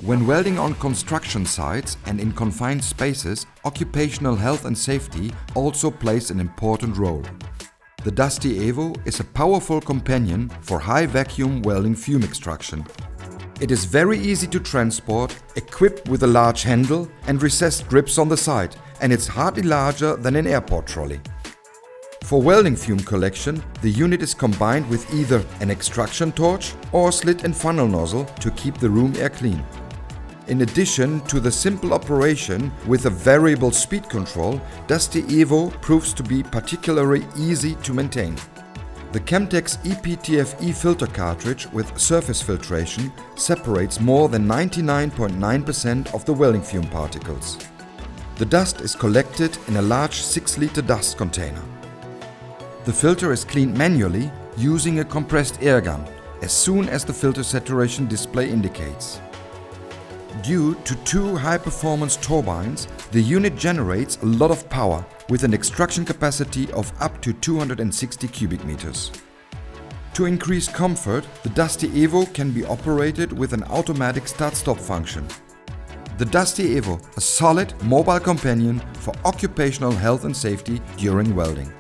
When welding on construction sites and in confined spaces, occupational health and safety also plays an important role. The Dusty Evo is a powerful companion for high vacuum welding fume extraction. It is very easy to transport, equipped with a large handle and recessed grips on the side, and it's hardly larger than an airport trolley. For welding fume collection, the unit is combined with either an extraction torch or slit and funnel nozzle to keep the room air clean. In addition to the simple operation with a variable speed control, Dusty Evo proves to be particularly easy to maintain. The Chemtex EPTFE filter cartridge with surface filtration separates more than 99.9% of the welding fume particles. The dust is collected in a large 6-liter dust container. The filter is cleaned manually using a compressed air gun as soon as the filter saturation display indicates. Due to 2 high-performance turbines, the unit generates a lot of power with an extraction capacity of up to 260 cubic meters. To increase comfort, the Dusty Evo can be operated with an automatic start-stop function. The Dusty Evo, a solid mobile companion for occupational health and safety during welding.